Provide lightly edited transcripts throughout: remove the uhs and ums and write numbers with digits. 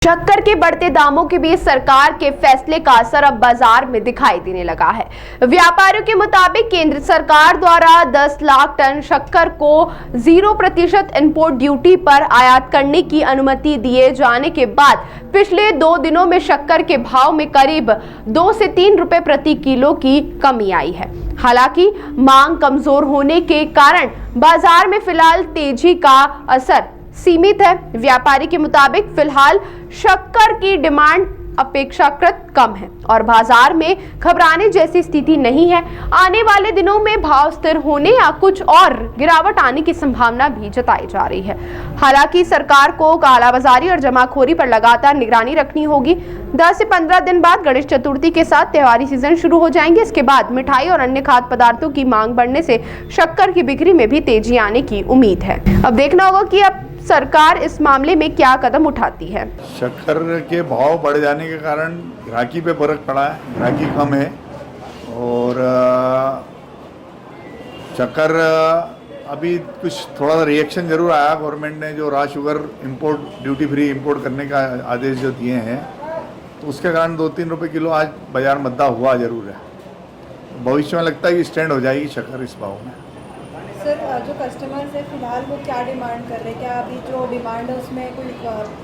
शक्कर के बढ़ते दामों के बीच सरकार के फैसले का असर अब बाजार में दिखाई देने लगा है। व्यापारियों के मुताबिक केंद्र सरकार द्वारा 10 लाख टन शक्कर को 0% इंपोर्ट ड्यूटी पर आयात करने की अनुमति दिए जाने के बाद पिछले 2 दिनों में शक्कर के भाव में करीब 2 से 3 रुपए प्रति किलो की कमी आई है। हालांकि मांग कमजोर होने के कारण बाजार में फिलहाल तेजी का असर सीमित है। व्यापारी के मुताबिक फिलहाल शक्कर की डिमांड अपेक्षाकृत कम है और बाजार में घबराने जैसी स्थिति नहीं है। आने वाले दिनों में भाव स्थिर होने या कुछ और गिरावट आने की संभावना भी जताई जा रही है। हालांकि सरकार को कालाबाजारी और जमाखोरी पर लगातार निगरानी रखनी होगी। 10 से 15 दिन बाद गणेश चतुर्थी के साथ त्योहारी सीजन शुरू हो जाएंगे। इसके बाद मिठाई और अन्य खाद्य पदार्थों की मांग बढ़ने से शक्कर की बिक्री में भी तेजी आने की उम्मीद है। अब देखना होगा कि अब सरकार इस मामले में क्या कदम उठाती है। शक्कर के भाव बढ़ जाने के कारण ग्राहकी पे फर्क पड़ा है, ग्राहकी कम है और शक्कर अभी कुछ थोड़ा सा रिएक्शन जरूर आया। गवर्नमेंट ने जो raw sugar import duty free import करने का आदेश जो दिए हैं तो उसके कारण 2-3 रुपये किलो आज बाजार मद्दा हुआ जरूर है। भविष्य में लगता है कि स्टैंड हो जाएगी शक्कर इस भाव में। सर, जो कस्टमर्स है फिलहाल वो क्या डिमांड कर रहे हैं? क्या अभी जो डिमांड है उसमें कोई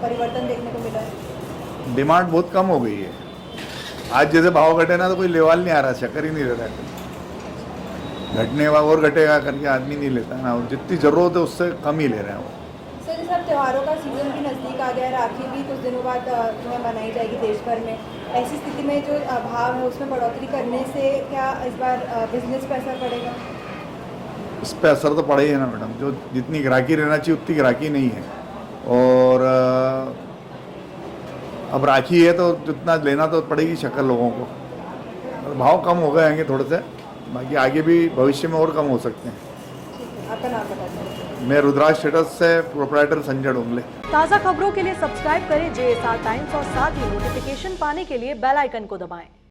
परिवर्तन देखने को मिला है? डिमांड बहुत कम हो गई है। आज जैसे भाव घटे ना तो कोई लेवाल नहीं आ रहा, शक्कर ही नहीं ले रहा है। घटने वाला और घटेगा करके आदमी नहीं लेता ना, और जितनी ज़रूरत है उससे कम ही ले रहे हैं वो। सर, जैसे अब त्योहारों का सीज़न भी नज़दीक आ गया है, राखी भी कुछ दिनों बाद जो है मनाई जाएगी देश भर में। ऐसी स्थिति में जो भाव है उसमें बढ़ोतरी करने से क्या इस बार बिजनेस पर असर पड़ेगा? इस पर असर तो पड़ा ही है ना मैडम। जो जितनी ग्राहकी रहना चाहिए उतनी ग्राहकी नहीं है और अब राखी है तो जितना लेना तो पड़ेगी शक्कर लोगों को। और भाव कम हो गए हैं थोड़े से, बाकी आगे भी भविष्य में और कम हो सकते हैं। आपका नाम बता दें। मैं रुद्राक्ष स्टेटस से प्रोप्राइटर संजय डोंगले। ताज़ा खबरों के लिए सब्सक्राइब करें JSR टाइम्स और साथ ही नोटिफिकेशन पाने के लिए बेल आइकन को दबाएं।